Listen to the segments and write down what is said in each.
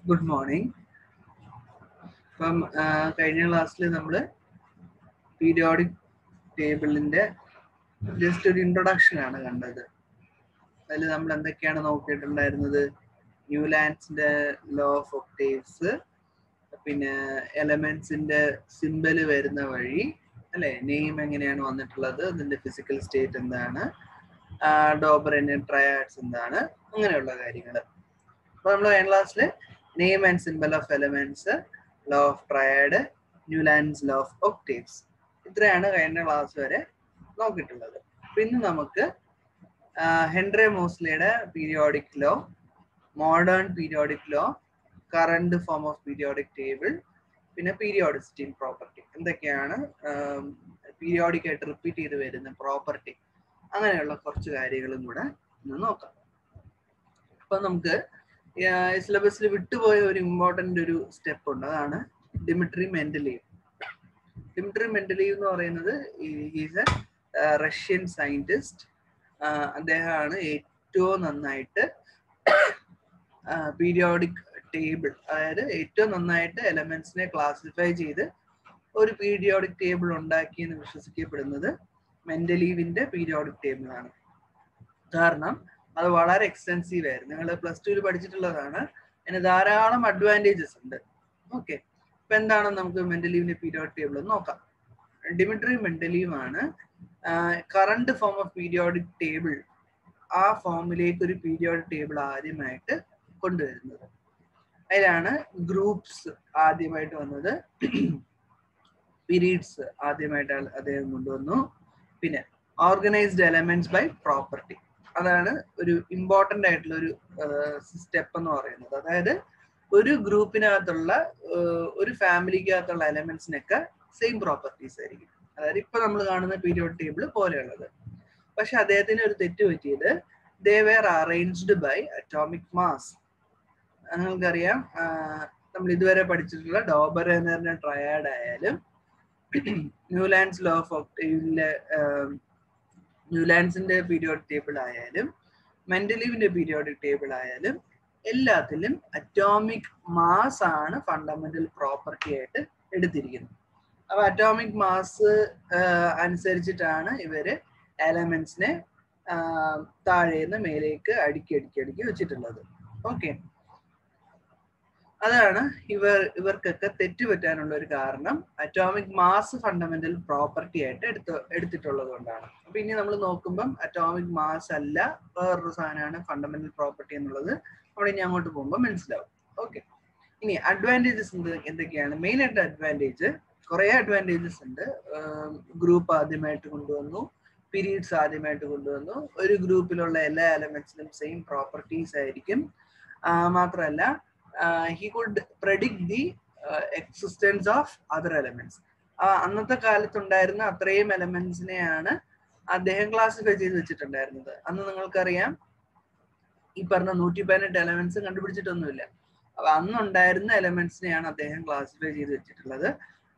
Good morning. കഴിഞ്ഞ ക്ലാസ്സിൽ നമ്മൾ പീരിയോഡിക് ടേബിളിന്റെ ജസ്റ്റ് ഒരു ഇൻട്രൊഡക്ഷൻ ആണ് കണ്ടത്. അതിൽ നമ്മൾ എന്തൊക്കെയാണ് നോക്കിയിട്ടുണ്ടായിരുന്നത്? ന്യൂലാൻഡ്സിന്റെ ലോ ഓഫ് ഒക്ടേവ്സ്, പിന്നെ എലമെന്റ്സിന്റെ സിമ്പല് വരുന്ന വഴി അല്ലെ, നെയിം എങ്ങനെയാണ് വന്നിട്ടുള്ളത്, അതിന്റെ ഫിസിക്കൽ സ്റ്റേറ്റ് എന്താണ്, ഡോബറിന് ട്രയാഡ്സ് എന്താണ്, അങ്ങനെയുള്ള കാര്യങ്ങൾ. അപ്പൊ നമ്മൾ കഴിഞ്ഞ ക്ലാസ്സിൽ name and symbol of elements, law of triad, Newlands law of octaves, ഇത്രയാണ് കഴിഞ്ഞ ക്ലാസ് വരെ നോക്കിയിട്ടുള്ളത്. അപ്പൊ ഇന്ന് നമുക്ക് ഹെൻറി മോസ്ലിയുടെ periodic law, modern periodic law, current form of periodic table, പിന്നെ പീരിയോഡിസിറ്റി പ്രോപ്പർട്ടി, എന്തൊക്കെയാണ് പീരിയോഡിക് ആയിട്ട് റിപ്പീറ്റ് ചെയ്ത് വരുന്ന പ്രോപ്പർട്ടി, അങ്ങനെയുള്ള കുറച്ച് കാര്യങ്ങളും കൂടെ ഇന്ന് നോക്കാം. അപ്പൊ നമുക്ക് സിലബസിൽ വിട്ടുപോയ ഒരു ഇമ്പോർട്ടൻ്റ് ഒരു സ്റ്റെപ്പ് ഉണ്ട്, അതാണ് ഡിമിട്രി മെൻഡലീവ്. ഡിമിട്രി മെൻഡലീവ് എന്ന് പറയുന്നത് ഈസ് എ റഷ്യൻ സയന്റിസ്റ്റ്. അദ്ദേഹമാണ് ഏറ്റവും നന്നായിട്ട് പീരിയോഡിക് ടേബിൾ, അതായത് ഏറ്റവും നന്നായിട്ട് എലമെന്റ്സിനെ ക്ലാസിഫൈ ചെയ്ത് ഒരു പീരിയോഡിക് ടേബിൾ ഉണ്ടാക്കിയെന്ന് വിശ്വസിക്കപ്പെടുന്നത് മെൻഡലീവിന്റെ പീരിയോഡിക് ടേബിൾ ആണ്. കാരണം അത് വളരെ എക്സ്റ്റെൻസീവ് ആയിരുന്നു. നിങ്ങൾ +2 പഠിച്ചിട്ടുള്ളതാണ്. അതിന് ധാരാളം അഡ്വാൻറ്റേജസ് ഉണ്ട്. ഓക്കെ, ഇപ്പൊ എന്താണ് നമുക്ക് മെൻഡലീവിന്റെ പീരിയോഡിക് ടേബിൾ നോക്കാം. ഡിമിട്രി മെൻഡലീവ് ആണ് current form of periodic table, ആ ഫോമിലേക്ക് ഒരു പീരിയോഡിക് ടേബിൾ ആദ്യമായിട്ട് കൊണ്ടുവരുന്നത്. അതിലാണ് ഗ്രൂപ്പ്സ് ആദ്യമായിട്ട് വന്നത്, പീരീഡ്സ് ആദ്യമായിട്ട് അദ്ദേഹം കൊണ്ടുവന്നു, പിന്നെ ഓർഗനൈസ്ഡ് എലമെന്റ്സ് ബൈ പ്രോപ്പർട്ടി, അതാണ് ഒരു ഇമ്പോർട്ടൻ്റ് ആയിട്ടുള്ള ഒരു സ്റ്റെപ്പ് എന്ന് പറയുന്നത്. അതായത് ഒരു ഗ്രൂപ്പിനകത്തുള്ള ഒരു ഫാമിലിക്കകത്തുള്ള എലമെന്റ്സിനൊക്കെ സെയിം പ്രോപ്പർട്ടീസ് ആയിരിക്കും. അതായത് ഇപ്പൊ നമ്മൾ കാണുന്ന പീരിയോഡിക് ടേബിൾ പോലെയുള്ളത്. പക്ഷെ അദ്ദേഹത്തിന് ഒരു തെറ്റ് പറ്റിയത്, they were arranged by atomic mass. നിങ്ങൾക്കറിയാം, നമ്മൾ ഇതുവരെ പഠിച്ചിട്ടുള്ള ഡോബറിന്റെ ട്രയാഡ് ആയാലും, ന്യൂലാൻഡ്സ് ലോ ഓഫ് ഒക്ടേവിലെ ന്യൂലാൻഡ്സിന്റെ പീരിയോഡിക് ടേബിൾ ആയാലും, മെൻഡലീവിന്റെ പീരിയോഡിക് ടേബിൾ ആയാലും, എല്ലാത്തിലും അറ്റോമിക് മാസ് ആണ് ഫണ്ടമെന്റൽ പ്രോപ്പർട്ടി ആയിട്ട് എടുത്തിരിക്കുന്നത്. അപ്പൊ അറ്റോമിക് മാസ് അനുസരിച്ചിട്ടാണ് ഇവര് എലമെന്റ്സിനെ താഴേന്ന് മേലേക്ക് അടുക്കി വെച്ചിട്ടുള്ളത്. ഓക്കെ, അതാണ് ഇവർക്കൊക്കെ തെറ്റുപറ്റാനുള്ള ഒരു കാരണം. അറ്റോമിക് മാസ് ഫണ്ടമെന്റൽ പ്രോപ്പർട്ടി ആയിട്ട് എടുത്തിട്ടുള്ളത് കൊണ്ടാണ്. അപ്പൊ ഇനി നമ്മൾ നോക്കുമ്പം അറ്റോമിക് മാസ് അല്ല, വേറൊരു സാധനമാണ് ഫണ്ടമെന്റൽ പ്രോപ്പർട്ടി എന്നുള്ളത് അവിടെ ഇനി അങ്ങോട്ട് പോകുമ്പോൾ മനസ്സിലാവും. ഓക്കെ, ഇനി അഡ്വാൻറ്റേജസ് എന്തൊക്കെയാണ്? മെയിൻ ആയിട്ട് അഡ്വാൻറ്റേജ്, കുറെ അഡ്വാൻറ്റേജസ് ഉണ്ട്. ഗ്രൂപ്പ് ആദ്യമായിട്ട് കൊണ്ടുവന്നു, പീരീഡ്സ് ആദ്യമായിട്ട് കൊണ്ടുവന്നു, ഒരു ഗ്രൂപ്പിലുള്ള എല്ലാ എലമെന്റ്സിനും സെയിം പ്രോപ്പർട്ടീസ് ആയിരിക്കും. മാത്രമല്ല, he could predict the existence of other elements. അന്നത്തെ കാലത്തുണ്ടായിരുന്ന അത്രയും എലമെന്റ്സിനെയാണ് അദ്ദേഹം ക്ലാസിഫൈ ചെയ്ത് വെച്ചിട്ടുണ്ടായിരുന്നത്. അന്ന് നിങ്ങൾക്കറിയാം, ഈ പറഞ്ഞ 118 എലമെന്റ്സ് കണ്ടുപിടിച്ചിട്ടൊന്നുമില്ല. അപ്പൊ അന്നുണ്ടായിരുന്ന എലമെന്റ്സിനെയാണ് അദ്ദേഹം ക്ലാസിഫൈ ചെയ്ത് വെച്ചിട്ടുള്ളത്.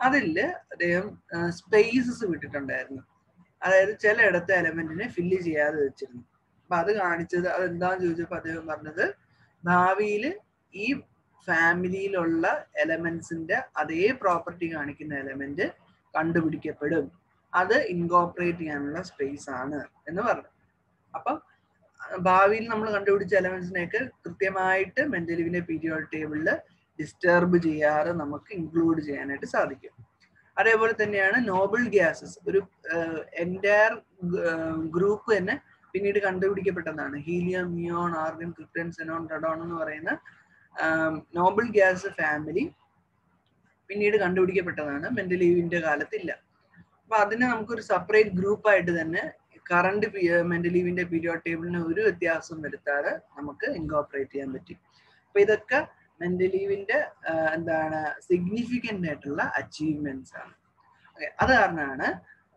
അതില് അദ്ദേഹം സ്പേസസ് വിട്ടിട്ടുണ്ടായിരുന്നു. അതായത് ചിലയിടത്ത് എലമെന്റിനെ ഫില്ല് ചെയ്യാതെ വെച്ചിരുന്നു. അപ്പൊ അത് കാണിച്ചത്, അതെന്താന്ന് ചോദിച്ചപ്പോ അദ്ദേഹം പറഞ്ഞത്, ഭാവിയിൽ ഈ ഫാമിലിയിലുള്ള എലമെന്റ്സിന്റെ അതേ പ്രോപ്പർട്ടി കാണിക്കുന്ന എലമെന്റ് കണ്ടുപിടിക്കപ്പെടും, അത് ഇൻകോർപ്പറേറ്റ് ചെയ്യാനുള്ള സ്പേസ് ആണ് എന്ന് പറഞ്ഞു. അപ്പം ഭാവിയിൽ നമ്മൾ കണ്ടുപിടിച്ച എലമെന്റ്സിനെയൊക്കെ കൃത്യമായിട്ട് മെൻഡലീവിന്റെ പീരിയോഡിക് ടേബിളിൽ ഡിസ്റ്റർബ് ചെയ്യാതെ നമുക്ക് ഇൻക്ലൂഡ് ചെയ്യാനായിട്ട് സാധിക്കും. അതേപോലെ തന്നെയാണ് നോബിൾ ഗ്യാസസ്, ഒരു എൻറ്റയർ ഗ്രൂപ്പ് തന്നെ പിന്നീട് കണ്ടുപിടിക്കപ്പെട്ടതാണ്. Helium, neon, argon, krypton, xenon, radon എന്ന് പറയുന്ന നോബിൾ ഗ്യാസ് ഫാമിലി പിന്നീട് കണ്ടുപിടിക്കപ്പെട്ടതാണ്, മെൻഡലീവിന്റെ കാലത്തില്ല. അപ്പൊ അതിനെ നമുക്കൊരു സെപ്പറേറ്റ് ഗ്രൂപ്പായിട്ട് തന്നെ കറണ്ട് മെൻഡലീവിന്റെ പീരിയോഡിക് ടേബിളിന് ഒരു വ്യത്യാസം വരുത്താതെ നമുക്ക് ഇൻകോർപ്പറേറ്റ് ചെയ്യാൻ പറ്റും. അപ്പൊ ഇതൊക്കെ മെൻഡലീവിന്റെ എന്താണ് സിഗ്നിഫിക്കന്റ് ആയിട്ടുള്ള അച്ചീവ്മെന്റ്സ് ആണ്. അത് കാരണമാണ്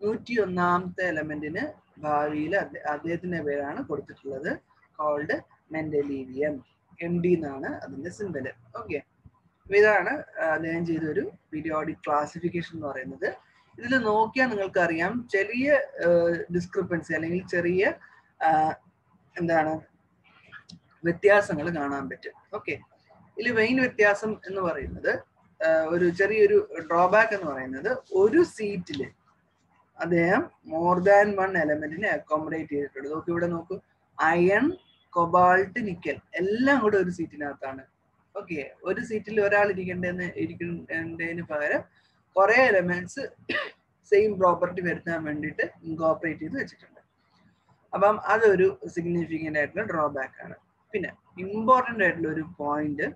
101ാമത്തെ എലമെന്റിന് ഭാവിയിൽ അദ്ദേഹത്തിന്റെ പേരാണ് കൊടുത്തിട്ടുള്ളത്, കോൾഡ് മെൻഡലീവിയം. MD എന്നാണ് അതിന്റെ സിമ്പല്. ഓക്കെ, ഇതാണ് അദ്ദേഹം ചെയ്തൊരു പീരിയോഡിക് ക്ലാസിഫിക്കേഷൻ എന്ന് പറയുന്നത്. ഇതിൽ നോക്കിയാൽ നിങ്ങൾക്ക് അറിയാം, ചെറിയ ഡിസ്ക്രിപ്പൻസി അല്ലെങ്കിൽ ചെറിയ എന്താണ് വ്യത്യാസങ്ങൾ കാണാൻ പറ്റും. ഓക്കെ, ഇതിൽ മെയിൻ വ്യത്യാസം എന്ന് പറയുന്നത് ഒരു ചെറിയൊരു ഡ്രോബാക്ക് എന്ന് പറയുന്നത് ഒരു സീറ്റില് അദ്ദേഹം മോർ ദാൻ വൺ എലമെന്റിനെ അക്കോമഡേറ്റ് ചെയ്തിട്ടുണ്ട്. നോക്കൂ ഇവിടെ നോക്കൂ, അയൺ, കൊബാൾട്ട്, നിക്കൽ എല്ലാം കൂടെ ഒരു സീറ്റിനകത്താണ്. ഓക്കെ, ഒരു സീറ്റിൽ ഒരാൾ ഇരിക്കേണ്ടതിന് പകരം കുറെ എലമെന്റ്സ് സെയിം പ്രോപ്പർട്ടി വരുത്താൻ വേണ്ടിയിട്ട് ഇൻകോപ്പറേറ്റ് ചെയ്ത് വെച്ചിട്ടുണ്ട്. അപ്പം അതൊരു സിഗ്നിഫിക്കൻ്റ് ആയിട്ടുള്ള ഡ്രോബാക്ക് ആണ്. പിന്നെ ഇമ്പോർട്ടൻ്റ് ആയിട്ടുള്ള ഒരു പോയിന്റ്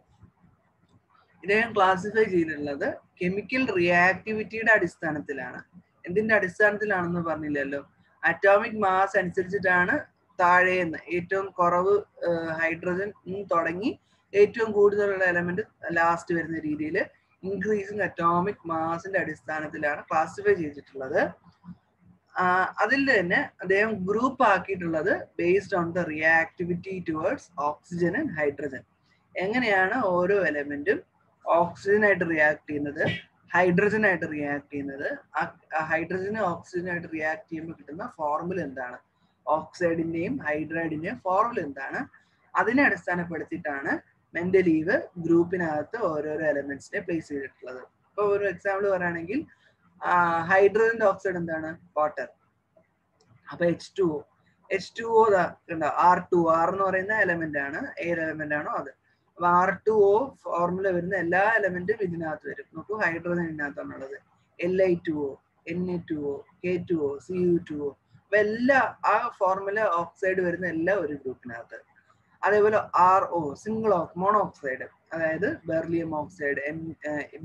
ഇദ്ദേഹം ക്ലാസിഫൈ ചെയ്തിട്ടുള്ളത് കെമിക്കൽ റിയാക്ടിവിറ്റിയുടെ അടിസ്ഥാനത്തിലാണ്. എന്തിന്റെ അടിസ്ഥാനത്തിലാണെന്ന് പറഞ്ഞില്ലല്ലോ, അറ്റോമിക് മാസ് അനുസരിച്ചിട്ടാണ് താഴേന്ന് ഏറ്റവും കുറവ് ഹൈഡ്രജൻ തുടങ്ങി ഏറ്റവും കൂടുതലുള്ള എലമെന്റ് ലാസ്റ്റ് വരുന്ന രീതിയിൽ ഇൻക്രീസിങ് അറ്റോമിക് മാസിന്റെ അടിസ്ഥാനത്തിലാണ് ക്ലാസിഫൈ ചെയ്തിട്ടുള്ളത്. അതിൽ തന്നെ അദ്ദേഹം ഗ്രൂപ്പ് ആക്കിയിട്ടുള്ളത് based on the reactivity towards oxygen and hydrogen. എങ്ങനെയാണ് ഓരോ എലമെന്റും ഓക്സിജനായിട്ട് റിയാക്ട് ചെയ്യുന്നത്, ഹൈഡ്രജനായിട്ട് റിയാക്ട് ചെയ്യുന്നത്, ഹൈഡ്രജനും ഓക്സിജനായിട്ട് റിയാക്ട് ചെയ്യുമ്പോൾ കിട്ടുന്ന ഫോർമുല എന്താണ്, ഓക്സൈഡിന്റെയും ഹൈഡ്രൈഡിന്റെയും ഫോർമുല എന്താണ്, അതിനെ അടിസ്ഥാനപ്പെടുത്തിയിട്ടാണ് മെന്റലീവ് ഗ്രൂപ്പിനകത്ത് ഓരോരോ എലമെന്റ്സിനെ പ്ലേസ് ചെയ്തിട്ടുള്ളത്. ഇപ്പൊ ഒരു എക്സാമ്പിൾ പറയുകയാണെങ്കിൽ ഹൈഡ്രജന്റെ ഓക്സൈഡ് എന്താണ്, വാട്ടർ. അപ്പൊ H2O R2 എന്ന് പറയുന്ന എലമെന്റ് ആണ്, ഏത് എലമെന്റ് ആണോ അത്. അപ്പൊ R2O ഫോർമുല വരുന്ന എല്ലാ എലമെന്റും ഇതിനകത്ത് വരും. നോക്കൂ, hydrogen ഇതിനകത്താണുള്ളത്, Li2O, Na2O, K2O, Cu2O. അപ്പൊ എല്ലാ ആ ഫോർമുല ഓക്സൈഡ് വരുന്ന എല്ലാം ഒരു ഗ്രൂപ്പിനകത്ത്. അതേപോലെ RO സിംഗിൾ മോണോക്സൈഡ്, അതായത് beryllium oxide,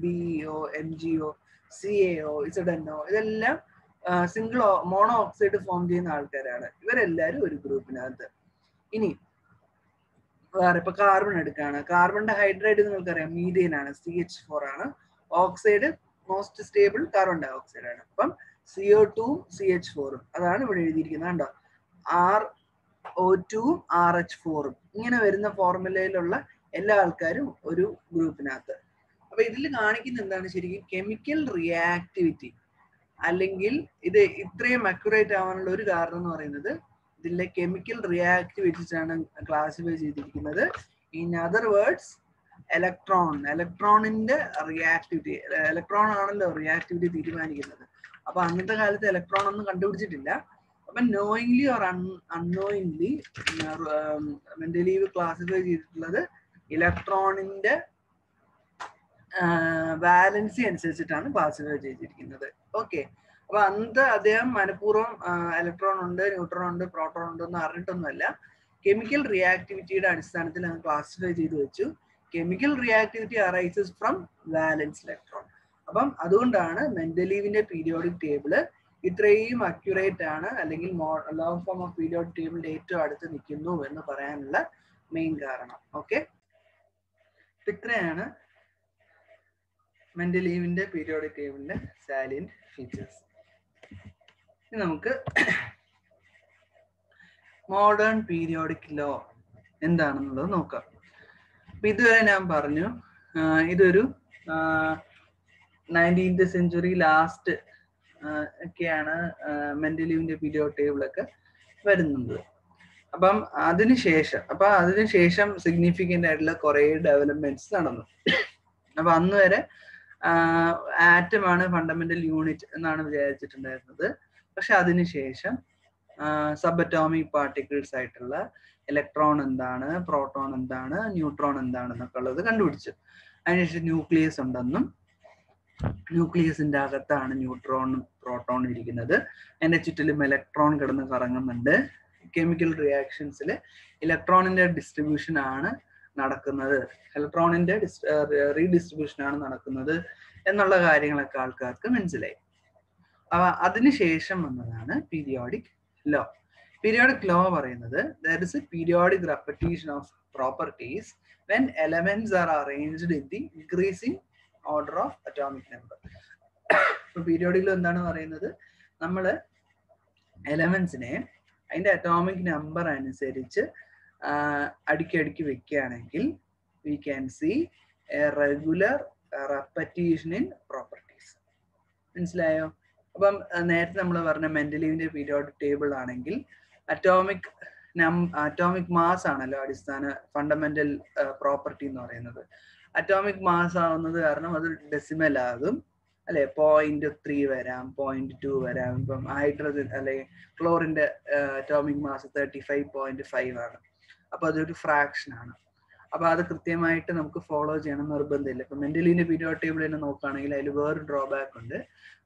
BeO, MgO, CaO, ZnO, ഇതെല്ലാം സിംഗിൾ മോണോ ഓക്സൈഡ് ഫോം ചെയ്യുന്ന ആൾക്കാരാണ്. ഇവരെല്ലാരും ഒരു ഗ്രൂപ്പിനകത്ത്. ഇനി വേറെ ഇപ്പൊ കാർബൺ എടുക്കുകയാണ്, കാർബണിന്റെ ഹൈഡ്രൈഡ് നിങ്ങൾക്കറിയാം മീഥേൻ ആണ്, CH4 ആണ്. Oxide most stable carbon dioxide ആണ്. അപ്പം CO2ഉം CH4ഉം അതാണ് ഇവിടെ എഴുതിയിരിക്കുന്നത്. കണ്ടോ, RO2ഉം RH4ഉം ഇങ്ങനെ വരുന്ന ഫോർമുലയിലുള്ള എല്ലാ ആൾക്കാരും ഒരു ഗ്രൂപ്പിനകത്ത്. അപ്പൊ ഇതിൽ കാണിക്കുന്ന എന്താണ്, ശരിക്കും കെമിക്കൽ റിയാക്ടിവിറ്റി അല്ലെങ്കിൽ ഇത് ഇത്രയും അക്യുറേറ്റ് ആവാനുള്ള ഒരു കാരണം എന്ന് പറയുന്നത് ഇതിലെ കെമിക്കൽ റിയാക്ടിവിറ്റീസ് ആണ് ക്ലാസിഫൈ ചെയ്തിരിക്കുന്നത്. ഇൻ അതർ വേർഡ്സ് ഇലക്ട്രോണിന്റെ റിയാക്ടിവിറ്റി, ഇലക്ട്രോൺ ആണല്ലോ റിയാക്ടിവിറ്റി തീരുമാനിക്കുന്നത്. അപ്പൊ അന്നത്തെ കാലത്ത് ഇലക്ട്രോൺ ഒന്നും കണ്ടുപിടിച്ചിട്ടില്ല. അപ്പൊ knowingly or unknowingly Mendeleev classify ചെയ്തിട്ടുള്ളത് ഇലക്ട്രോണിന്റെ വാലൻസി അനുസരിച്ചിട്ടാണ് ക്ലാസിഫൈ ചെയ്തിരിക്കുന്നത്. ഓക്കെ, അപ്പൊ അന്ന് അദ്ദേഹം മനഃപൂർവ്വം ഇലക്ട്രോൺ ഉണ്ട്, ന്യൂട്രോൺ ഉണ്ട്, പ്രോട്ടോൺ ഉണ്ട് എന്ന് അറിഞ്ഞിട്ടൊന്നുമല്ല, കെമിക്കൽ റിയാക്ടിവിറ്റിയുടെ അടിസ്ഥാനത്തിൽ അത് ക്ലാസിഫൈ ചെയ്ത് വെച്ചു. Chemical reactivity arises from വാലൻസ് electron. അപ്പം അതുകൊണ്ടാണ് മെന്റലീവിന്റെ പീരിയോഡിക് ടേബിള് ഇത്രയും അക്യുറേറ്റ് ആണ്, അല്ലെങ്കിൽ ലോങ് ഫോം ഓഫ് പീരിയോഡിക് ടേബിളിന്റെ ഏറ്റവും അടുത്ത് നിൽക്കുന്നു എന്ന് പറയാനുള്ള മെയിൻ കാരണം. ഓക്കെ, ഇത്രയാണ് മെന്റലീവിന്റെ പീരിയോഡിക് ടേബിളിന്റെ സാലിയന്റ് ഫീച്ചേഴ്സ്. ഇനി നമുക്ക് മോഡേൺ പീരിയോഡിക് ലോ എന്താണെന്നുള്ളത് നോക്കാം. അപ്പൊ ഇതുവരെ ഞാൻ പറഞ്ഞു ഇതൊരു 19th സെഞ്ചുറി ലാസ്റ്റ് ഒക്കെയാണ് മെന്റലീവിന്റെ പീരിയോഡിക് ടേബിൾ ഒക്കെ വരുന്നത്. അപ്പം അതിനുശേഷം സിഗ്നിഫിക്കൻ്റ് ആയിട്ടുള്ള കുറെ ഡെവലപ്മെന്റ്സ് നടന്നു. അപ്പൊ അന്ന് വരെ ആറ്റമാണ് ഫണ്ടമെന്റൽ യൂണിറ്റ് എന്നാണ് വിചാരിച്ചിട്ടുണ്ടായിരുന്നത്. പക്ഷെ അതിനുശേഷം സബ് അറ്റോമിക് പാർട്ടിക്കിൾസ് ആയിട്ടുള്ള ഇലക്ട്രോൺ എന്താണ്, പ്രോട്ടോൺ എന്താണ്, ന്യൂട്രോൺ എന്താണെന്നൊക്കെ ഉള്ളത് കണ്ടുപിടിച്ചു. അതിനുശേഷം ന്യൂക്ലിയസ് ഉണ്ടെന്നും ന്യൂക്ലിയസിന്റെ അകത്താണ് ന്യൂട്രോണും പ്രോട്ടോണും ഇരിക്കുന്നത്, അതിന്റെ ചുറ്റിലും ഇലക്ട്രോൺ കിടന്ന് കറങ്ങുന്നുണ്ട്, കെമിക്കൽ റിയാക്ഷൻസിൽ ഇലക്ട്രോണിന്റെ ഡിസ്ട്രിബ്യൂഷൻ ആണ് നടക്കുന്നത്, ഇലക്ട്രോണിന്റെ റീഡിസ്ട്രിബ്യൂഷൻ ആണ് നടക്കുന്നത് എന്നുള്ള കാര്യങ്ങളൊക്കെ ആൾക്കാർക്ക് മനസ്സിലായി. അതിനുശേഷം വന്നതാണ് പീരിയോഡിക് ലോ. പീരിയോഡിക് ലോ പറയുന്നത് there is a periodic repetition of properties when elements are arranged in the increasing order of atomic number. ഇപ്പൊ പീരിയോഡിക് ലോ എന്താണ് പറയുന്നത്, നമ്മള് എലമെന്റ്സിനെ അതിന്റെ അറ്റോമിക് നമ്പർ അനുസരിച്ച് അടുക്കി വെക്കുകയാണെങ്കിൽ we can see a regular repetition in properties. മനസ്സിലായോ? അപ്പം നേരത്തെ നമ്മൾ പറഞ്ഞ മെന്റലീവിന്റെ പീരിയോഡിക് ടേബിൾ ആണെങ്കിൽ അറ്റോമിക് അറ്റോമിക് മാസ് ആണല്ലോ അടിസ്ഥാന ഫണ്ടമെന്റൽ പ്രോപ്പർട്ടി എന്ന് പറയുന്നത്. അറ്റോമിക് മാസ് ആവുന്നത് കാരണം അത് ഡെസിമൽ ആകും അല്ലെ. 0.3 വരാം, 0.2 വരാം. ഇപ്പം ഹൈഡ്രജൻ അല്ലെ ക്ലോറിന്റെ അറ്റോമിക് മാസ് 35.5 ആണ്. അപ്പൊ അതൊരു ഫ്രാക്ഷൻ ആണ്. അപ്പൊ അത് കൃത്യമായിട്ട് നമുക്ക് ഫോളോ ചെയ്യണം നിർബന്ധമില്ല. ഇപ്പൊ മെന്റലിന്റെ പീരിയോഡിക് ടേബിൾ തന്നെ നോക്കുകയാണെങ്കിൽ അതിൽ വേറൊരു ഡ്രോബാക്ക് ഉണ്ട്.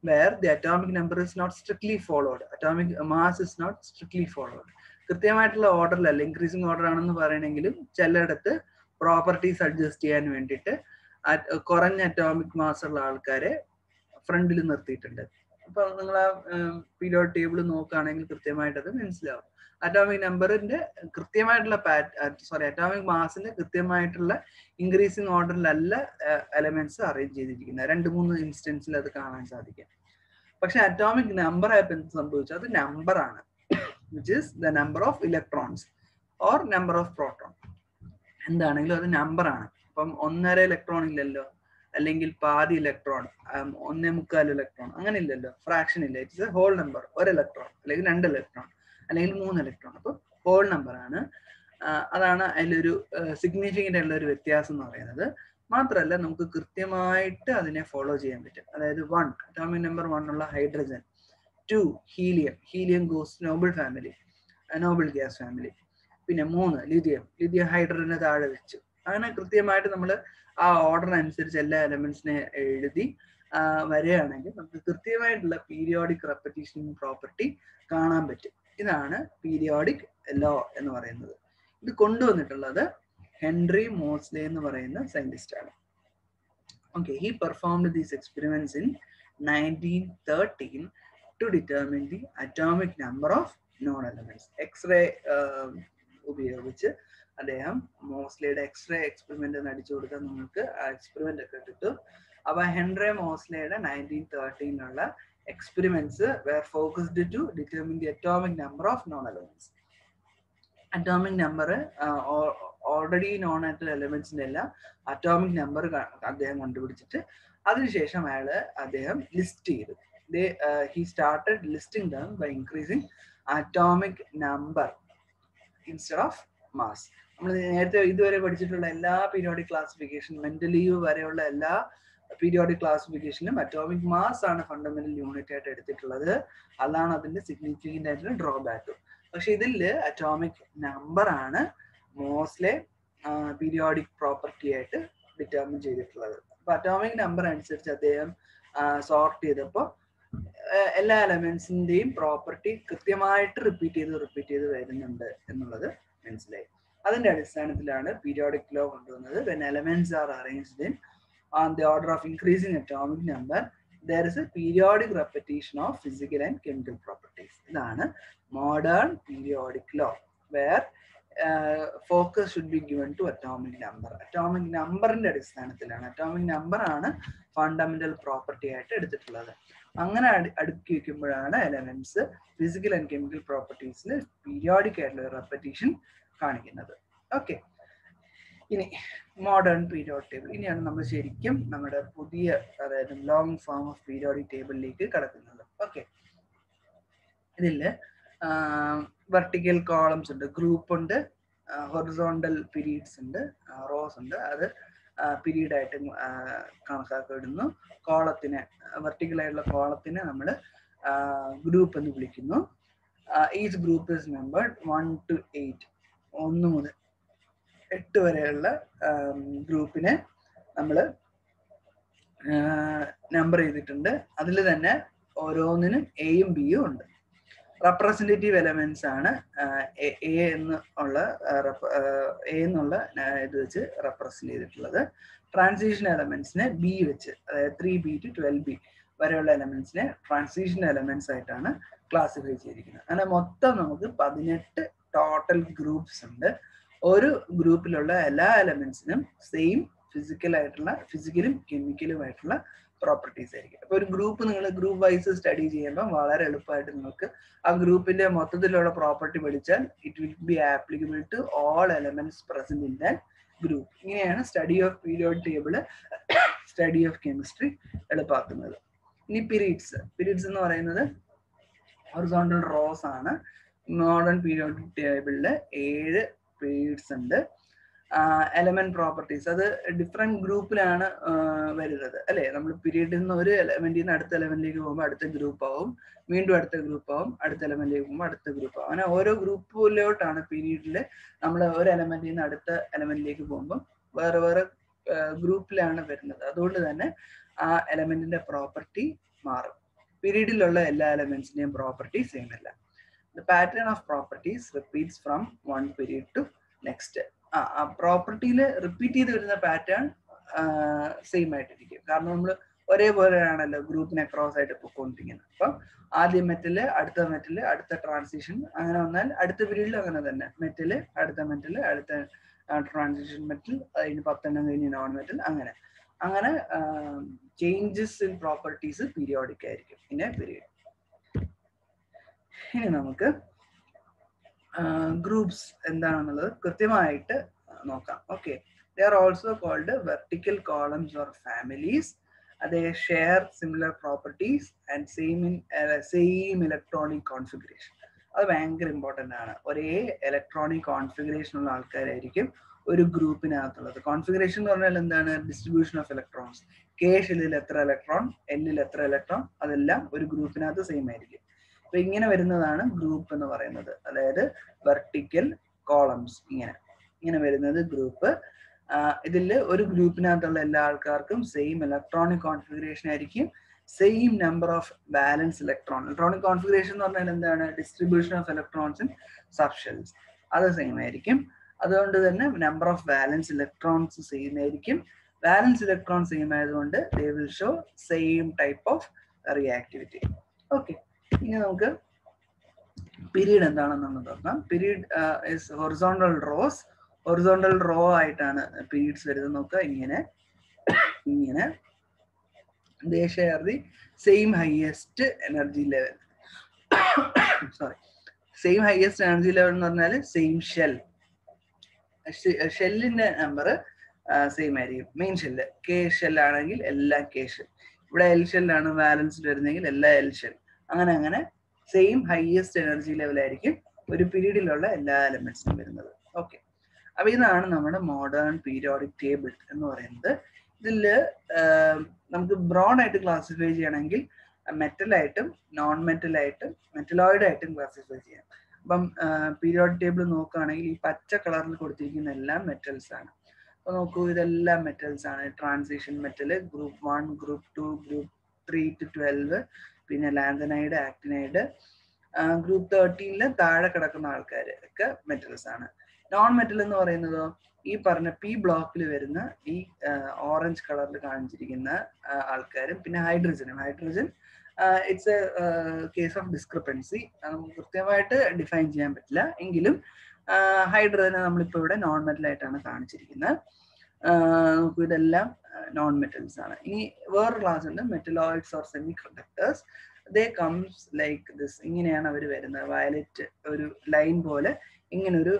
Where the atomic number is not strictly followed, atomic mass is not strictly followed. കൃത്യമായിട്ടുള്ള ഓർഡറിലല്ല, ഇൻക്രീസിങ് ഓർഡർ ആണെന്ന് പറയണമെങ്കിലും ചിലയിടത്ത് പ്രോപ്പർട്ടീസ് അഡ്ജസ്റ്റ് ചെയ്യാൻ വേണ്ടിയിട്ട് കുറഞ്ഞ അറ്റോമിക് മാസ് ഉള്ള ആൾക്കാരെ ഫ്രണ്ടിൽ നിർത്തിയിട്ടുണ്ട്. അപ്പൊ നിങ്ങൾ ആ പീരിയോഡിക് ടേബിൾ നോക്കുകയാണെങ്കിൽ കൃത്യമായിട്ട് അത് മനസ്സിലാവും. അറ്റോമിക് നമ്പറിന്റെ കൃത്യമായിട്ടുള്ള അറ്റോമിക് മാസിന്റെ കൃത്യമായിട്ടുള്ള ഇൻക്രീസിങ് ഓർഡറിലല്ല എലമെന്റ്സ് അറേഞ്ച് ചെയ്തിരിക്കുന്നത്. 2-3 ഇൻസ്റ്റൻസിൽ അത് കാണാൻ സാധിക്കും. പക്ഷെ അറ്റോമിക് നമ്പർ ആയപ്പോൾ എന്ത് സംഭവിച്ചു? അത് നമ്പർ ആണ്, which is the number of electrons or number of proton. എന്താണെങ്കിലും അത് നമ്പർ ആണ്. അപ്പം 1.5 ഇലക്ട്രോൺ ഇല്ലല്ലോ, അല്ലെങ്കിൽ പാതി ഇലക്ട്രോൺ, 1.25 ഇലക്ട്രോൺ, അങ്ങനെ ഇല്ലല്ലോ, ഫ്രാക്ഷൻ ഇല്ല. It's a whole number. 1 electron അല്ലെങ്കിൽ 2 ഇലക്ട്രോൺ അല്ലെങ്കിൽ 3 ഇലക്ട്രോൺ. അപ്പൊ ഹോൾ നമ്പർ ആണ്. അതാണ് അതിലൊരു സിഗ്നിഫിക്കൻ്റ് ആയിട്ടുള്ള ഒരു വ്യത്യാസം എന്ന് പറയുന്നത്. മാത്രമല്ല നമുക്ക് കൃത്യമായിട്ട് അതിനെ ഫോളോ ചെയ്യാൻ പറ്റും. അതായത് 1 അറ്റോമിക് നമ്പർ 1 ഉള്ള hydrogen, 2 helium goes Noble family, noble gas family. പിന്നെ 3 ലിഥിയം ഹൈഡ്രജനെ താഴെ വെച്ചു. അങ്ങനെ കൃത്യമായിട്ട് നമ്മൾ ആ ഓർഡർ അനുസരിച്ച് എല്ലാ എലമെന്റ്സിനെ എഴുതി വരികയാണെങ്കിൽ നമുക്ക് കൃത്യമായിട്ടുള്ള പീരിയോഡിക് റെപ്പറ്റീഷൻ പ്രോപ്പർട്ടി കാണാൻ പറ്റും. ഇതാണ് പീരിയോഡിക് ലോ എന്ന് പറയുന്നത്. ഇത് കൊണ്ടുവന്നിട്ടുള്ളത് ഹെൻറി മോസ്ലെ എന്ന് പറയുന്ന സയന്റിസ്റ്റ് ആണ്. Okay, he performed these experiments in 1913 to determine the atomic number of known elements. X-ray ഉപയോഗിച്ച് അദ്ദേഹം മോസ്ലെയുടെ എക്സ്റേ എക്സ്പെരിമെന്റ് അടിച്ചു കൊടുത്താൽ നിങ്ങൾക്ക് ആ എക്സ്പെരിമെന്റ് ഒക്കെ കിട്ടും. അപ്പൊ ഹെൻറി മോസ്ലെയുടെ 1913 experiments were focused to determine the atomic number of known elements. Atomic number already non ആയിട്ടുള്ള എലമെന്റ്സിന്റെ എല്ലാം അറ്റോമിക് നമ്പർ അദ്ദേഹം കണ്ടുപിടിച്ചിട്ട് അതിനുശേഷം അദ്ദേഹം ലിസ്റ്റ് ചെയ്തു. He started listing them by increasing atomic number instead of mass. നമ്മൾ നേരത്തെ ഇതുവരെ പഠിച്ചിട്ടുള്ള എല്ലാ പീരിയോഡിക് ക്ലാസിഫിക്കേഷൻ, മെന്റലീവ് വരെയുള്ള എല്ലാ പീരിയോഡിക് ക്ലാസിഫിക്കേഷനും അറ്റോമിക് മാസ് ആണ് ഫണ്ടമെന്റൽ യൂണിറ്റ് ആയിട്ട് എടുത്തിട്ടുള്ളത്. അതാണ് അതിന്റെ സിഗ്നിഫിക്കൻ്റ് ആയിട്ടുള്ള ഡ്രോബാക്ക്. പക്ഷെ ഇതിൽ അറ്റോമിക് നമ്പർ ആണ് മോസ്ലെ പീരിയോഡിക് പ്രോപ്പർട്ടി ആയിട്ട് ഡിറ്റർമിൻ ചെയ്തിട്ടുള്ളത്. അപ്പൊ അറ്റോമിക് നമ്പർ അനുസരിച്ച് അദ്ദേഹം സോർട്ട് ചെയ്തപ്പോൾ എല്ലാ എലമെന്റ്സിന്റെയും പ്രോപ്പർട്ടി കൃത്യമായിട്ട് റിപ്പീറ്റ് ചെയ്ത് വരുന്നുണ്ട് എന്നുള്ളത് മനസ്സിലായി. അതിന്റെ അടിസ്ഥാനത്തിലാണ് പീരിയോഡിക് ലോ കൊണ്ടുവന്നത്. When elements are arranged in on the order of increasing atomic number, there is a periodic repetition of physical and chemical properties. ഇതാണ് modern periodic law, where focus should be given to atomic number. Atomic numberന്റെ അടിസ്ഥാനത്തിലാണ്, atomic number ആണ് fundamental property ആയിട്ട് എടുത്തിട്ടുള്ളത്. അങ്ങനെ അടുക്കി വെക്കുമ്പോഴാണ് elements physical and chemical പ്രോപ്പർട്ടീസിൽ പീരിയോഡിക് ആയിട്ടുള്ള റെപ്പറ്റീഷൻ കാണിക്കുന്നത്. ഓക്കെ, ഇനി മോഡേൺ പീരിയോഡിക് ടേബിൾ. ഇനിയാണ് നമ്മൾ ശരിക്കും നമ്മുടെ പുതിയ, അതായത് ലോങ് ഫോം ഓഫ് പീരിയോഡിക് ടേബിളിലേക്ക് കടക്കുന്നത്. ഓക്കെ, ഇതില് വെർട്ടിക്കൽ കോളംസ് ഉണ്ട്, ഗ്രൂപ്പ് ഉണ്ട്, ഹൊറിസോണ്ടൽ പീരീഡ്സ് ഉണ്ട്, റോസ് ഉണ്ട്. അത് പീരീഡ് ആയിട്ട് കണക്കാക്കിടുന്നു. കോളത്തിനെ, വെർട്ടിക്കൽ ആയിട്ടുള്ള കോളത്തിനെ നമ്മൾ ഗ്രൂപ്പ് എന്ന് വിളിക്കുന്നു. ഈച്ച് ഗ്രൂപ്പ് ഇസ് നമ്പർഡ് 1 to 8, 1 മുതൽ 8 വരെയുള്ള ഗ്രൂപ്പിനെ നമ്മൾ നമ്പർ ചെയ്തിട്ടുണ്ട്. അതിൽ തന്നെ ഓരോന്നിനും എയും ബിയും ഉണ്ട്. റെപ്രസെന്റേറ്റീവ് എലമെന്റ്സ് ആണ് എ എന്നുള്ള ഇത് വെച്ച് റെപ്രസെന്റ് ചെയ്തിട്ടുള്ളത്. ട്രാൻസിഷൻ എലമെന്റ്സിനെ ബി വെച്ച്, അതായത് 3B to 12B വരെയുള്ള എലമെന്റ്സിനെ ട്രാൻസിഷൻ എലമെന്റ്സ് ആയിട്ടാണ് ക്ലാസിഫൈ ചെയ്തിരിക്കുന്നത്. അങ്ങനെ മൊത്തം നമുക്ക് 18 ടോട്ടൽ ഗ്രൂപ്പ്സ് ഉണ്ട്. ഒരു ഗ്രൂപ്പിലുള്ള എല്ലാ എലമെന്റ്സിനും സെയിം ഫിസിക്കലും കെമിക്കലുമായിട്ടുള്ള പ്രോപ്പർട്ടീസ് ആയിരിക്കും. അപ്പൊ ഒരു ഗ്രൂപ്പ് നിങ്ങൾ ഗ്രൂപ്പ് വൈസ് സ്റ്റഡി ചെയ്യുമ്പോൾ വളരെ എളുപ്പമായിട്ട് നിങ്ങൾക്ക് ആ ഗ്രൂപ്പിന്റെ മൊത്തത്തിലുള്ള പ്രോപ്പർട്ടി പഠിച്ചാൽ it will be applicable to all elements present in that group. ഇങ്ങനെയാണ് study of periodic table, study of chemistry എളുപ്പമാക്കുന്നത്. ഇനി പീരീഡ്സ് എന്ന് പറയുന്നത് ഹൊറിസോണ്ടൽ റോസ് ആണ്. മോഡേൺ പീരിയോഡിക് ടേബിളിൽ 7 പീരീഡ്സ് ഉണ്ട്. എലമെന്റ് പ്രോപ്പർട്ടീസ് അത് ഡിഫറെന്റ് ഗ്രൂപ്പിലാണ് വരുന്നത് അല്ലെ. നമ്മൾ പീരീഡിൽ നിന്ന് ഒരു എലമെന്റിൽ നിന്ന് അടുത്ത എലമെന്റിലേക്ക് പോകുമ്പോൾ അടുത്ത ഗ്രൂപ്പ് ആവും, വീണ്ടും അടുത്ത ഗ്രൂപ്പ് ആവും, അടുത്ത എലമെന്റിലേക്ക് പോകുമ്പോൾ അടുത്ത ഗ്രൂപ്പ് ആവും. അങ്ങനെ ഓരോ ഗ്രൂപ്പിലോട്ടാണ് പീരീഡിൽ നമ്മൾ ഒരു എലമെന്റിൽ നിന്ന് അടുത്ത എലമെന്റിലേക്ക് പോകുമ്പോൾ വേറെ വേറെ ഗ്രൂപ്പിലാണ് വരുന്നത്. അതുകൊണ്ട് തന്നെ ആ എലമെന്റിന്റെ പ്രോപ്പർട്ടി മാറും. പീരീഡിലുള്ള എല്ലാ എലമെന്റ്സിന്റെയും പ്രോപ്പർട്ടി സെയിം അല്ല. The pattern of properties repeats from one period to next. പ്രോപ്പർട്ടിയിൽ റിപ്പീറ്റ് ചെയ്ത് വരുന്ന പാറ്റേൺ സെയിം ആയിട്ടിരിക്കും. കാരണം നമ്മൾ ഒരേപോലെയാണല്ലോ ഗ്രൂപ്പിനെ ക്രോസ് ആയിട്ട് പൊയ്ക്കൊണ്ടിരിക്കുന്നത്. അപ്പം ആദ്യം മെറ്റല്, അടുത്ത മെറ്റല്, അടുത്ത ട്രാൻസിഷൻ, അങ്ങനെ വന്നാൽ അടുത്ത പീരീഡിലും അങ്ങനെ തന്നെ മെറ്റല്, അടുത്ത മെറ്റല്, അടുത്ത ട്രാൻസിഷൻ മെറ്റൽ, അതിന് 10 എണ്ണം കഴിഞ്ഞ് നോൺ മെറ്റൽ, അങ്ങനെ അങ്ങനെ ചേഞ്ചസ് ഇൻ പ്രോപ്പർട്ടീസ് പീരിയോഡിക് ആയിരിക്കും ഇൻ എ പീരീഡ്. ഇനി നമുക്ക് ഗ്രൂപ്പ്സ് എന്താണെന്നുള്ളത് കൃത്യമായിട്ട് നോക്കാം. Okay, they are also called vertical columns or families. they share similar properties and same electronic configuration. അത് ഭയങ്കര ഇമ്പോർട്ടൻ്റ് ആണ്. ഒരേ ഇലക്ട്രോണിക് കോൺഫിഗറേഷൻ ഉള്ള ആൾക്കാരായിരിക്കും ഒരു ഗ്രൂപ്പിനകത്തുള്ളത്. കോൺഫിഗറേഷൻ എന്ന് പറഞ്ഞാൽ എന്താണ്? Distribution of electrons. കെ ഷെല്ലിൽ എത്ര ഇലക്ട്രോൺ, എല്ലിൽ എത്ര ഇലക്ട്രോൺ, അതെല്ലാം ഒരു ഗ്രൂപ്പിനകത്ത് സെയിം ആയിരിക്കും. അപ്പൊ ഇങ്ങനെ വരുന്നതാണ് ഗ്രൂപ്പ് എന്ന് പറയുന്നത്. അതായത് വെർട്ടിക്കൽ കോളംസ് ഇങ്ങനെ വരുന്നത് ഗ്രൂപ്പ്. ഇതിൽ ഒരു ഗ്രൂപ്പിനകത്തുള്ള എല്ലാ ആൾക്കാർക്കും സെയിം ഇലക്ട്രോണിക് കോൺഫിഗറേഷൻ ആയിരിക്കും, same number of വാലൻസ് electron. Electronic configuration എന്ന് പറഞ്ഞാൽ എന്താണ്? Distribution of electrons in subshells, അത് സെയിം ആയിരിക്കും. അതുകൊണ്ട് തന്നെ നമ്പർ ഓഫ് വാലൻസ് ഇലക്ട്രോൺസ് സെയിം ആയിരിക്കും. വാലൻസ് ഇലക്ട്രോൺ സെയിം ആയതുകൊണ്ട് they will show same type of reactivity. Okay, ഇനി നമുക്ക് പീരീഡ് എന്താണെന്ന് നോക്കാം. Period is horizontal rose. Horizontal raw ആയിട്ടാണ് പീരീഡ്സ് വരുന്നത്. നോക്കുക, ഇങ്ങനെ they share the same highest energy level. Sorry, same highest energy level എന്ന് പറഞ്ഞാൽ സെയിം ഷെൽ. ഷെല്ലിന്റെ നമ്പർ സെയിം ആയിരിക്കും. മെയിൻ ഷെല്ല് കെ ഷെൽ ആണെങ്കിൽ എല്ലാം കെ ഷെൽ. ഇവിടെ എൽ ഷെല്ലാണ് ബാലൻസ്ഡ് വരുന്നെങ്കിൽ എല്ലാ എൽ ഷെൽ. അങ്ങനെ സെയിം ഹൈയസ്റ്റ് എനർജി ലെവൽ ആയിരിക്കും ഒരു പീരീഡിലുള്ള എല്ലാ എലമെന്റ്സിനും വരുന്നത്. ഓക്കെ, അപ്പൊ ഇതാണ് നമ്മുടെ മോഡേൺ പീരിയോഡിക് ടേബിൾ എന്ന് പറയുന്നത്. ഇതിൽ നമുക്ക് ബ്രോഡ് ആയിട്ട് ക്ലാസിഫൈ ചെയ്യണമെങ്കിൽ മെറ്റലായിട്ടും നോൺ മെറ്റലായിട്ടും മെറ്റലോയിഡ് ആയിട്ടും ക്ലാസിഫൈ ചെയ്യാം. അപ്പം പീരിയോഡിക് ടേബിൾ നോക്കുകയാണെങ്കിൽ ഈ പച്ച കളറിൽ കൊടുത്തിരിക്കുന്ന എല്ലാം മെറ്റൽസ് ആണ്. അപ്പൊ നോക്കൂ, ഇതെല്ലാം മെറ്റൽസ് ആണ്. Transition metal, group 1, group 2, group 3 to 12, പിന്നെ ലാന്തനൈഡ്, ആക്ടിനൈഡ്. ഗ്രൂപ്പ് 13 താഴെ കിടക്കുന്ന ആൾക്കാർ ഒക്കെ മെറ്റൽസ് ആണ്. നോൺ മെറ്റൽ എന്ന് പറയുന്നതോ ഈ പറഞ്ഞ പി ബ്ലോക്കിൽ വരുന്ന ഈ ഓറഞ്ച് കളറിൽ കാണിച്ചിരിക്കുന്ന ആൾക്കാരും പിന്നെ ഹൈഡ്രജനും. Hydrogen it's a case of discrepancy. നമുക്ക് കൃത്യമായിട്ട് ഡിഫൈൻ ചെയ്യാൻ പറ്റില്ല, എങ്കിലും ഹൈഡ്രജനെ നമ്മളിപ്പോൾ ഇവിടെ നോൺ മെറ്റൽ ആയിട്ടാണ് കാണിച്ചിരിക്കുന്നത്. നമുക്ക് ഇതെല്ലാം നോൺ മെറ്റൽസ് ആണ്. ഇനി വേറൊരു ക്ലാസ് ഉണ്ട്, metalloids or semi conductors. They comes like this. ഇങ്ങനെയാണ് അവർ വരുന്നത്, വയലറ്റ് ഒരു ലൈൻ പോലെ. ഇങ്ങനെ ഒരു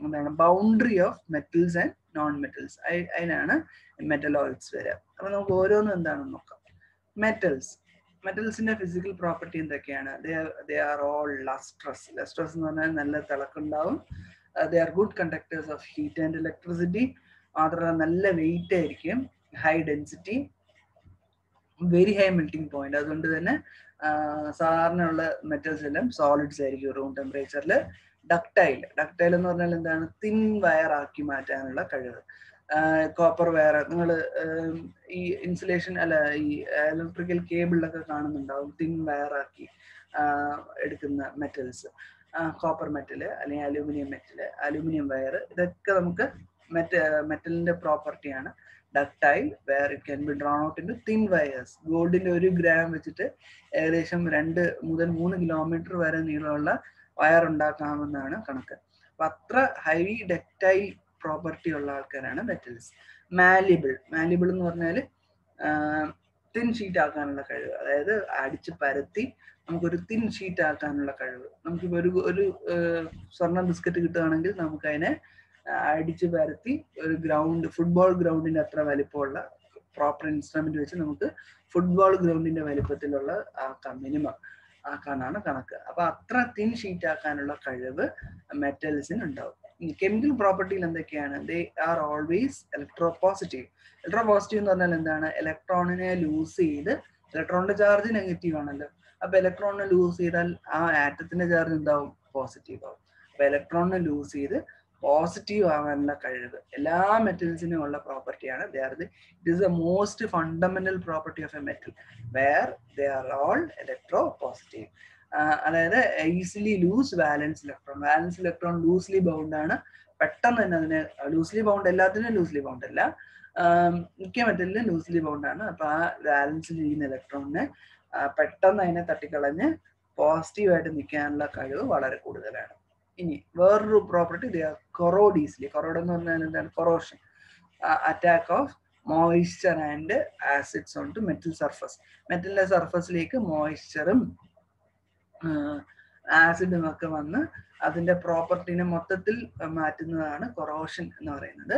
എന്താണ് boundary of metals and non metals, അതിനാണ് മെറ്റലോയിഡ്സ് വരിക. അപ്പൊ നമുക്ക് ഓരോന്നും എന്താണെന്ന് നോക്കാം. മെറ്റൽസിന്റെ ഫിസിക്കൽ പ്രോപ്പർട്ടി എന്തൊക്കെയാണ്? They are all lustrous. Lustrous എന്ന് പറഞ്ഞാൽ നല്ല തിളക്കുണ്ടാവും. They are good conductors of heat and electricity. മാത്രമല്ല നല്ല വെയിറ്റ് ആയിരിക്കും, high density, very high melting point. അതുകൊണ്ട് തന്നെ സാധാരണ ഉള്ള മെറ്റൽസ് എല്ലാം സോളിഡ്സ് ആയിരിക്കും റൂം ടെമ്പറേച്ചറിൽ. ഡക്ടൈൽ എന്ന് പറഞ്ഞാൽ എന്താണ്? തിൻ വയർ ആക്കി മാറ്റാനുള്ള കഴിവ്. കോപ്പർ വയർ നിങ്ങൾ ഈ ഇൻസുലേഷൻ അല്ല ഈ ഇലക്ട്രിക്കൽ കേബിളിലൊക്കെ കാണുന്നുണ്ടാവും, തിൻ വയർ ആക്കി എടുക്കുന്ന മെറ്റൽസ്. കോപ്പർ മെറ്റല് അല്ലെങ്കിൽ അലൂമിനിയം വയർ, ഇതൊക്കെ നമുക്ക് മെറ്റലിന്റെ പ്രോപ്പർട്ടിയാണ്. Ductile, where it can be drawn out into thin wires. ഗോൾഡിന്റെ 1 gram വെച്ചിട്ട് ഏകദേശം 2 മുതൽ 3 കിലോമീറ്റർ വരെ നീളമുള്ള വയർ ഉണ്ടാക്കാമെന്നാണ് കണക്ക്. അപ്പൊ അത്ര ഹൈ ഡക്ടൈൽ പ്രോപ്പർട്ടി ഉള്ള ആൾക്കാരാണ് മെറ്റൽസ്. മാലിബിൾ എന്ന് പറഞ്ഞാൽ തിൻ ഷീറ്റ് ആക്കാനുള്ള കഴിവ്. അതായത് അടിച്ച് പരത്തി നമുക്കൊരു തിൻ ഷീറ്റ് ആക്കാനുള്ള കഴിവ്. നമുക്കിപ്പോൾ ഒരു സ്വർണ്ണ ബിസ്ക്കറ്റ് കിട്ടുകയാണെങ്കിൽ നമുക്കതിനെ അടിച്ച് പരത്തി ഒരു ഗ്രൗണ്ട്, ഫുട്ബോൾ ഗ്രൗണ്ടിന്റെ അത്ര വലിപ്പമുള്ള പ്രോപ്പർ ഇൻസ്ട്രുമെന്റ് വെച്ച് നമുക്ക് ഫുട്ബോൾ ഗ്രൗണ്ടിന്റെ വലിപ്പത്തിലുള്ള ആക്കാം മിനിമം. ആക്കാനാണ് കണക്ക്. അപ്പൊ അത്ര തിൻ ഷീറ്റ് ആക്കാനുള്ള കഴിവ് മെറ്റൽസിന് ഉണ്ടാവും. കെമിക്കൽ പ്രോപ്പർട്ടിയിൽ എന്തൊക്കെയാണ്? They are always ഇലക്ട്രോപോസിറ്റീവ്. ഇലക്ട്രോപോസിറ്റീവ് എന്ന് പറഞ്ഞാൽ എന്താണ്? ഇലക്ട്രോണിനെ ലൂസ് ചെയ്ത്, ഇലക്ട്രോണിന്റെ ചാർജ് നെഗറ്റീവ് ആണല്ലോ, അപ്പൊ ഇലക്ട്രോണിനെ ലൂസ് ചെയ്താൽ ആ ആറ്റത്തിന്റെ ചാർജ് എന്താവും? പോസിറ്റീവ് ആവും. അപ്പൊ ഇലക്ട്രോണിനെ ലൂസ് ചെയ്ത് പോസിറ്റീവ് ആവാനുള്ള കഴിവ് എല്ലാ മെറ്റൽസിനും ഉള്ള പ്രോപ്പർട്ടിയാണ്. It is the most fundamental property of a metal where they are all electropositive. അതായത് easily lose valence electron. Valence electron loosely bound ആണ്. പെട്ടെന്ന് തന്നെ അതിന് ലൂസ്ലി ബൗണ്ട്, എല്ലാത്തിനും ലൂസ്ലി ബൗണ്ട് അല്ല, മിക്ക മെറ്റലിലും ലൂസ്ലി ബൗണ്ട് ആണ്. അപ്പൊ ആ വാലൻസിൽ ഇരിക്കുന്ന ഇലക്ട്രോണിനെ പെട്ടെന്ന് അതിനെ തട്ടിക്കളഞ്ഞ് പോസിറ്റീവായിട്ട് നിൽക്കാനുള്ള കഴിവ് വളരെ കൂടുതലാണ്. ഇനി വേറൊരു പ്രോപ്പർട്ടി, കൊറോഡ് ഈസിലി. കൊറോഡ് എന്ന് പറഞ്ഞാൽ എന്താണ്? Corrosion, attack of moisture and acids on to metal surface. മെറ്റലിന്റെ സർഫസിലേക്ക് മോയിസ്ചറും ആസിഡും ഒക്കെ വന്ന് അതിന്റെ പ്രോപ്പർട്ടിനെ മൊത്തത്തിൽ മാറ്റുന്നതാണ് കൊറോഷൻ എന്ന് പറയുന്നത്.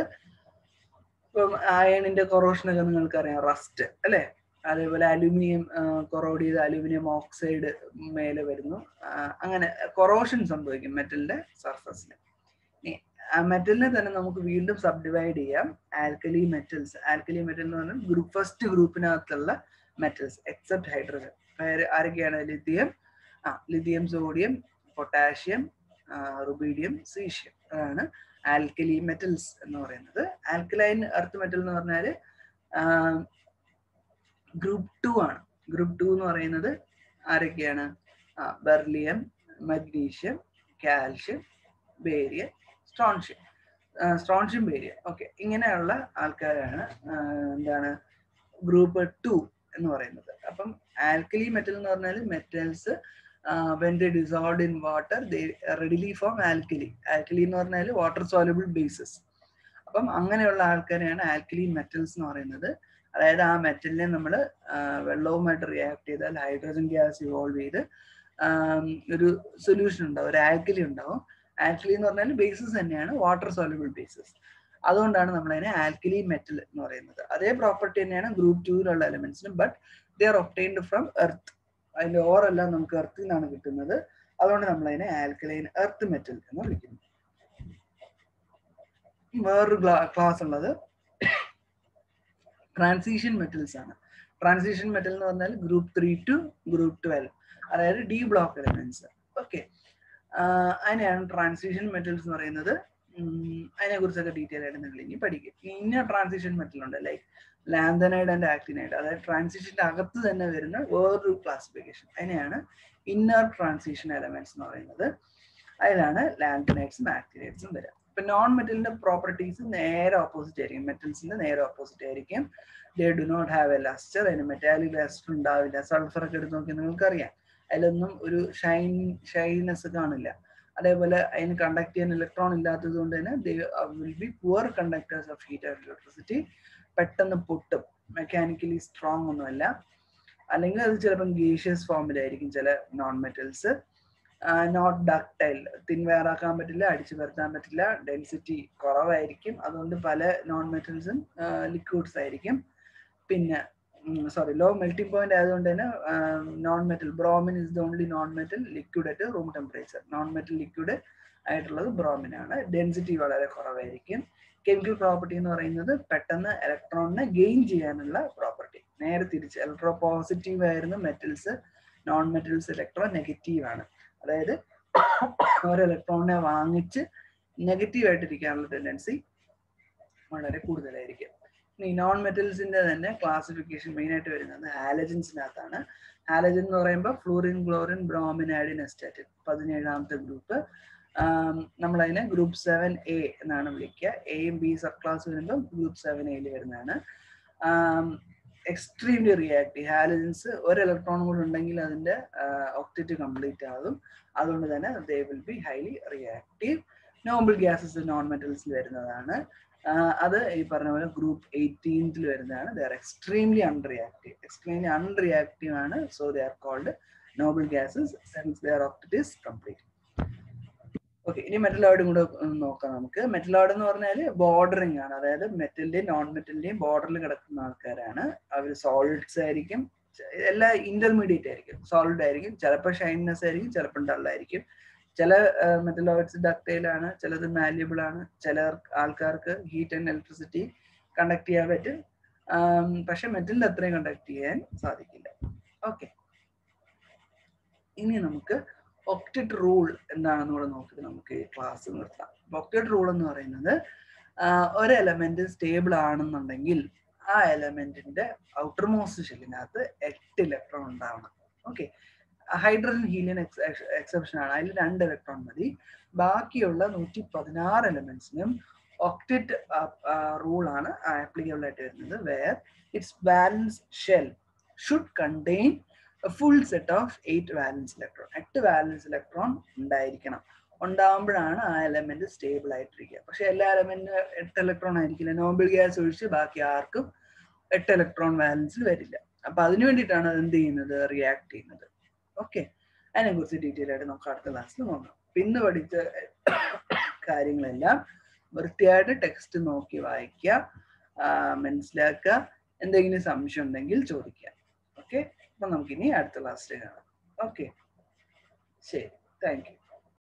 ഇപ്പം അയണിന്റെ കൊറോഷൻ ഒക്കെ നിങ്ങൾക്കറിയാം, റസ്റ്റ് അല്ലെ. അതേപോലെ അലൂമിനിയം കൊറോഡ് ചെയ്ത് അലൂമിനിയം ഓക്സൈഡ് മേലെ വരുന്നു. അങ്ങനെ കൊറോഷൻ സംഭവിക്കും മെറ്റലിന്റെ സർഫസിൽ. മെറ്റലിനെ തന്നെ നമുക്ക് വീണ്ടും സബ് ഡിവൈഡ് ചെയ്യാം. Alkali metals. ആൽക്കലി മെറ്റൽ എന്ന് പറഞ്ഞാൽ ഫസ്റ്റ് ഗ്രൂപ്പിനകത്തുള്ള മെറ്റൽസ് എക്സെപ്റ്റ് ഹൈഡ്രജൻ. ആരൊക്കെയാണ്? Lithium, lithium, sodium, potassium, rubidium, caesium. അതാണ് ആൽക്കലി മെറ്റൽസ് എന്ന് പറയുന്നത്. ആൽക്കലൈൻ എർത്ത് മെറ്റൽ എന്ന് പറഞ്ഞാൽ ഗ്രൂപ്പ് 2 ആണ്. ഗ്രൂപ്പ് 2 എന്ന് പറയുന്നത് ആരൊക്കെയാണ്? Beryllium, magnesium, calcium, barium, strontium, barium. Okay, ഇങ്ങനെയുള്ള ആൾക്കാരാണ് എന്താണ് ഗ്രൂപ്പ് 2 എന്ന് പറയുന്നത്. അപ്പം ആൽക്കലി മെറ്റൽ എന്ന് പറഞ്ഞാൽ metals when they dissolved in water they readily form alkali. Alkali എന്ന് പറഞ്ഞാൽ വാട്ടർ സോലബിൾ ബേസസ്. അപ്പം അങ്ങനെയുള്ള ആൾക്കാരെയാണ് ആൽക്കലി മെറ്റൽസ് എന്ന് പറയുന്നത്. അതായത് ആ മെറ്റലിനെ നമ്മൾ വെള്ളവുമായിട്ട് റിയാക്ട് ചെയ്താൽ ഹൈഡ്രജൻ ഗ്യാസ് ഇവോൾവ് ചെയ്ത് ഒരു സൊല്യൂഷൻ ഉണ്ടാവും, ഒരു ആൽക്കലി ഉണ്ടാവും. ആൽക്കലി എന്ന് പറഞ്ഞാൽ ബേസസ് തന്നെയാണ്, വാട്ടർ സോലബിൾ ബേസസ്. അതുകൊണ്ടാണ് നമ്മൾ അതിനെ ആൽക്കലി മെറ്റൽ എന്ന് പറയുന്നത്. അതേ പ്രോപ്പർട്ടി തന്നെയാണ് ഗ്രൂപ്പ് 2 എലമെന്റ്സിനും, but they are obtained from earth. അതിന്റെ ഓറെല്ലാം നമുക്ക് എർത്തിൽ നിന്നാണ് കിട്ടുന്നത്. അതുകൊണ്ട് നമ്മൾ അതിനെ ആൽക്കലൈൻ എർത്ത് മെറ്റൽ എന്ന് വിളിക്കുന്നു. വേറൊരു ക്ലാസ് ഉള്ളത് ട്രാൻസിഷൻ മെറ്റൽസ് ആണ്. ട്രാൻസിഷൻ മെറ്റൽ എന്ന് പറഞ്ഞാൽ ഗ്രൂപ്പ് 3 to ഗ്രൂപ്പ് 12, അതായത് ഡി ബ്ലോക്ക് എലമെന്റ്സ്. ഓക്കെ, അതിനെയാണ് ട്രാൻസിഷൻ മെറ്റൽസ് എന്ന് പറയുന്നത്. അതിനെ കുറിച്ചൊക്കെ ഡീറ്റെയിൽ ആയിട്ട് നിങ്ങൾ ഇനി പഠിക്കും. ഇന്ന ട്രാൻസിഷൻ മെറ്റൽ ഉണ്ട്, ലൈക്ക് ലാന്തനൈഡ് ആൻഡ് ആക്ടിനൈഡ്. അതായത് ട്രാൻസിഷന്റെ അകത്ത് തന്നെ വരുന്ന വേറൊരു ക്ലാസിഫിക്കേഷൻ, അതിനെയാണ് ഇന്നർ ട്രാൻസിഷൻ എലമെന്റ്സ് എന്ന് പറയുന്നത്. അതിലാണ് ലാന്തനൈഡ്സും ആക്ടിനൈഡ്സും വരിക. ഇപ്പൊ നോൺ മെറ്റലിന്റെ പ്രോപ്പർട്ടീസ് നേരെ ഓപ്പോസിറ്റ് ആയിരിക്കും, മെറ്റൽസിന്റെ നേരെ ഓപ്പോസിറ്റ് ആയിരിക്കും. They do not have a lustre. അതിന് മെറ്റാലിക് ലസ്റ്റർ ഉണ്ടാവില്ല. സൾഫർ ഒക്കെ എടുത്ത് നോക്കി നിങ്ങൾക്കറിയാം, അതിലൊന്നും ഒരു ഷൈനെസ് കാണില്ല. അതേപോലെ അതിന് കണ്ടക്ട് ചെയ്യാൻ ഇലക്ട്രോൺ ഇല്ലാത്തത് കൊണ്ട് തന്നെ they will B poor conductors of heat and electricity. പെട്ടെന്ന് പൊട്ടും, മെക്കാനിക്കലി സ്ട്രോങ് ഒന്നുമല്ല. അല്ലെങ്കിൽ അത് ചിലപ്പം ഗേഷ്യസ് ഫോമിലായിരിക്കും ചില നോൺ മെറ്റൽസ്. നോട്ട് ഡക്ടൈൽ, തിൻവെയറാക്കാൻ പറ്റില്ല, അടിച്ചു പരത്താൻ പറ്റില്ല, ഡെൻസിറ്റി കുറവായിരിക്കും. അതുകൊണ്ട് പല നോൺ മെറ്റൽസും ലിക്വിഡ്സ് ആയിരിക്കും. പിന്നെ ലോ മെൽറ്റിംഗ് പോയിന്റ് ആയതുകൊണ്ട് തന്നെ non metal bromine is the only non metal liquid at room temperature. Non metal liquid ആയിട്ടുള്ളത് ബ്രോമിൻ ആണ്. ഡെൻസിറ്റി വളരെ കുറവായിരിക്കും. കെമിക്കൽ പ്രോപ്പർട്ടി എന്ന് പറയുന്നത് പെട്ടെന്ന് ഇലക്ട്രോണിനെ ഗെയിൻ ചെയ്യാനുള്ള പ്രോപ്പർട്ടി. നേരെ തിരിച്ച് ഇലക്ട്രോ പോസിറ്റീവ് ആയിരുന്ന metals, non metals electro negative ആണ്. അതായത് ഒരു ഇലക്ട്രോണിനെ വാങ്ങിച്ച് നെഗറ്റീവ് ആയിട്ടിരിക്കാനുള്ള ടെൻഡൻസി വളരെ കൂടുതലായിരിക്കും. ഈ നോൺ മെറ്റൽസിന്റെ തന്നെ ക്ലാസിഫിക്കേഷൻ മെയിൻ ആയിട്ട് വരുന്നത് ഹാലജൻസിനകത്താണ്. ഹാലജൻ എന്ന് പറയുമ്പോൾ fluorine, chlorine, bromine, iodine, astatine, 17ാമത്തെ ഗ്രൂപ്പ്. നമ്മളതിനെ ഗ്രൂപ്പ് 7A എന്നാണ് വിളിക്കുക. എയും ബി സബ് ക്ലാസ് വരുമ്പോൾ ഗ്രൂപ്പ് 7A വരുന്നതാണ്. Extremely reactive. ഹാലജൻസ് ഒരു ഇലക്ട്രോൺ കൂടെ ഉണ്ടെങ്കിൽ അതിന്റെ ഒക്ടറ്റ് കംപ്ലീറ്റ് ആകും. അതുകൊണ്ട് തന്നെ they will be highly reactive. Noble gases non മെറ്റൽസിൽ വരുന്നതാണ്. അത് ഈ പറഞ്ഞ പോലെ ഗ്രൂപ്പ് 18 വരുന്നതാണ്. They are extremely unreactive. Extremely unreactive ആണ്. So they are called noble gases since their octet is complete. Okay, ഇനി മെറ്റലോയിഡും കൂടെ നോക്കാം നമുക്ക്. മെറ്റലോയിഡ് എന്ന് പറഞ്ഞാൽ ബോർഡറിങ് ആണ്. അതായത് മെറ്റലിന്റെയും നോൺ മെറ്റലിന്റെയും ബോർഡറിൽ കിടക്കുന്ന ആൾക്കാരാണ്. അവർ സോളിഡ്സ് ആയിരിക്കും, എല്ലാ ഇന്റർമീഡിയറ്റ് ആയിരിക്കും, സോളിഡ് ആയിരിക്കും, ചിലപ്പോൾ ഷൈൻനെസ് ആയിരിക്കും, ചിലപ്പോൾ ഡള്ളായിരിക്കും. ചില മെറ്റലോയിഡ്സ് ഡക്റ്റൈൽ ആണ്, ചിലത് മാല്യബിൾ ആണ്, ചില ആൾക്കാർക്ക് ഹീറ്റ് ആൻഡ് ഇലക്ട്രിസിറ്റി കണ്ടക്ട് ചെയ്യാൻ പറ്റും, പക്ഷെ മെറ്റലിൽ അത്രയും കണ്ടക്ട് ചെയ്യാൻ സാധിക്കില്ല. ഓക്കെ, ഇനി നമുക്ക് ഒക്ടറ്റ് റൂൾ എന്താണെന്ന് കൂടെ നോക്കി നമുക്ക് ഈ ക്ലാസ് നിർത്താം. ഒക്ടറ്റ് റൂൾ എന്ന് പറയുന്നത് ഒരു എലമെന്റ് സ്റ്റേബിൾ ആണെന്നുണ്ടെങ്കിൽ ആ എലമെന്റിന്റെ ഔട്ടർ മോസ്റ്റ് ഷെല്ലിനകത്ത് 8 ഇലക്ട്രോൺ ഉണ്ടാവണം. ഓക്കെ, ഹൈഡ്രജൻ ഹീലിയൻ എക്സെപ്ഷൻ ആണ്, അതിൽ 2 ഇലക്ട്രോൺ മതി. ബാക്കിയുള്ള 116 എലമെന്റ്സിനും ഒക്ടറ്റ് റൂൾ ആണ് ആപ്ലിക്കബിൾ ആയിട്ട് വരുന്നത്. Where its valence shell should contain full set of 8 valence electron. 8 valence electron ഉണ്ടായിരിക്കണം. ഉണ്ടാകുമ്പോഴാണ് ആ എലമെന്റ് സ്റ്റേബിൾ ആയിട്ടിരിക്കുക. പക്ഷെ എല്ലാ എലമെന്റിനും 8 ഇലക്ട്രോൺ ആയിരിക്കില്ല. നോബിൾ ഗ്യാസ് ഒഴിച്ച് ബാക്കി ആർക്കും 8 ഇലക്ട്രോൺ വാലൻസിൽ വരില്ല. അപ്പൊ അതിനു വേണ്ടിയിട്ടാണ് അത് എന്ത് ചെയ്യുന്നത്, റിയാക്ട് ചെയ്യുന്നത്. ഓക്കെ, അതിനെ കുറിച്ച് ഡീറ്റെയിൽ ആയിട്ട് നമുക്ക് അടുത്ത ക്ലാസ്സിൽ നോക്കാം. പിന്നെ പഠിച്ച കാര്യങ്ങളെല്ലാം വൃത്തിയായിട്ട് ടെക്സ്റ്റ് നോക്കി വായിക്കുക, മനസ്സിലാക്കുക, എന്തെങ്കിലും സംശയം ഉണ്ടെങ്കിൽ ചോദിക്കുക. ഓക്കെ, അപ്പൊ നമുക്കിനി അടുത്ത ക്ലാസ്സിൽ കാണാം. ഓക്കെ, ശരി, താങ്ക് യു.